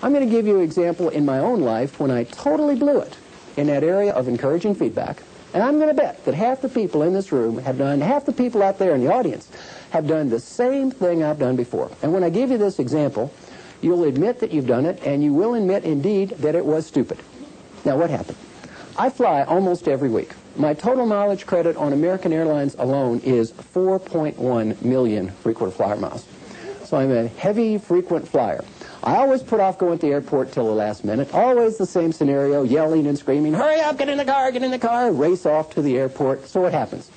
I'm going to give you an example in my own life when I totally blew it in that area of encouraging feedback. And I'm going to bet that half the people in this room have done, half the people out there in the audience have done the same thing I've done before. And when I give you this example, you'll admit that you've done it, and you will admit, indeed, that it was stupid. Now, what happened? I fly almost every week. My total mileage credit on American Airlines alone is 4.1 million frequent flyer miles. So I'm a heavy frequent flyer. I always put off going to the airport till the last minute. Always the same scenario, yelling and screaming, hurry up, get in the car, race off to the airport. So what happens?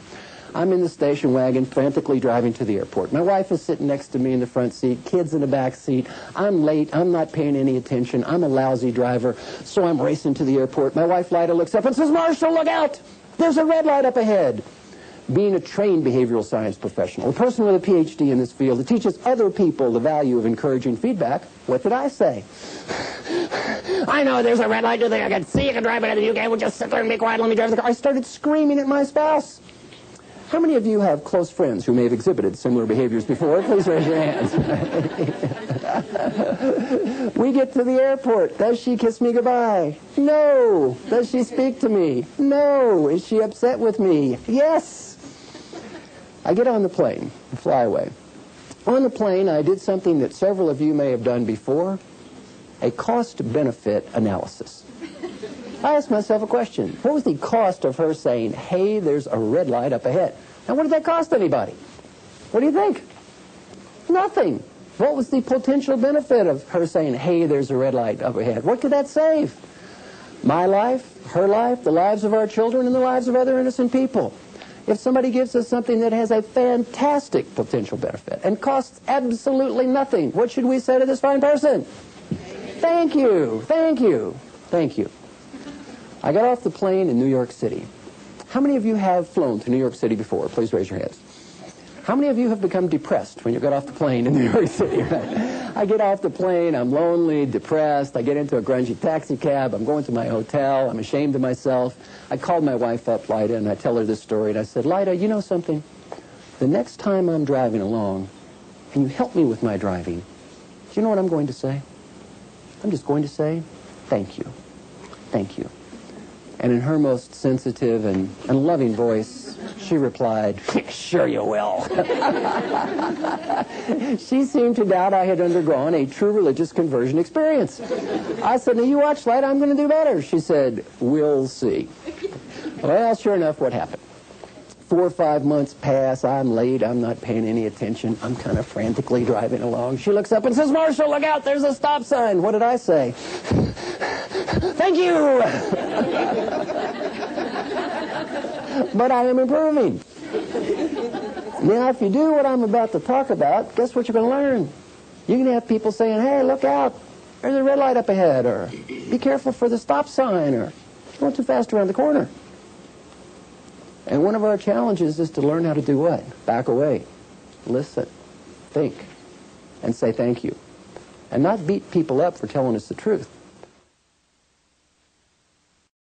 I'm in the station wagon, frantically driving to the airport. My wife is sitting next to me in the front seat, kids in the back seat. I'm late. I'm not paying any attention. I'm a lousy driver, so I'm racing to the airport. My wife, Lyda, looks up and says, Marshall, look out! There's a red light up ahead. Being a trained behavioral science professional, a person with a PhD in this field that teaches other people the value of encouraging feedback, what did I say? I know there's a red light there. I can see you can drive ahead of you. Okay, we'll just sit there and be quiet. Let me drive the car. I started screaming at my spouse. How many of you have close friends who may have exhibited similar behaviors before? Please raise your hands. We get to the airport. Does she kiss me goodbye? No. Does she speak to me? No. Is she upset with me? Yes. I get on the plane and fly away. On the plane, I did something that several of you may have done before, a cost-benefit analysis. I asked myself a question. What was the cost of her saying, hey, there's a red light up ahead? And what did that cost anybody? What do you think? Nothing. What was the potential benefit of her saying, hey, there's a red light up ahead? What could that save? My life, her life, the lives of our children, and the lives of other innocent people. If somebody gives us something that has a fantastic potential benefit and costs absolutely nothing, what should we say to this fine person? Thank you, thank you, thank you. I got off the plane in New York City. How many of you have flown to New York City before? Please raise your hands. How many of you have become depressed when you got off the plane in New York City? I get off the plane, I'm lonely, depressed, I get into a grungy taxi cab, I'm going to my hotel, I'm ashamed of myself. I called my wife up, Lyda, and I tell her this story, and I said, Lyda, you know something? The next time I'm driving along, and you help me with my driving, do you know what I'm going to say? I'm just going to say, thank you. Thank you. And in her most sensitive and loving voice, she replied, sure you will. She seemed to doubt I had undergone a true religious conversion experience. I said, now you watch, Lyda, I'm going to do better. She said, we'll see. Well, sure enough, what happened? 4 or 5 months pass, I'm late, I'm not paying any attention, I'm kind of frantically driving along. She looks up and says, Marshall, look out, there's a stop sign. What did I say? Thank you! But I am improving. Now, if you do what I'm about to talk about, guess what you're going to learn? You're going to have people saying, hey, look out, there's a red light up ahead, or be careful for the stop sign, or going too fast around the corner. And one of our challenges is to learn how to do what? Back away, listen, think, and say thank you. And not beat people up for telling us the truth.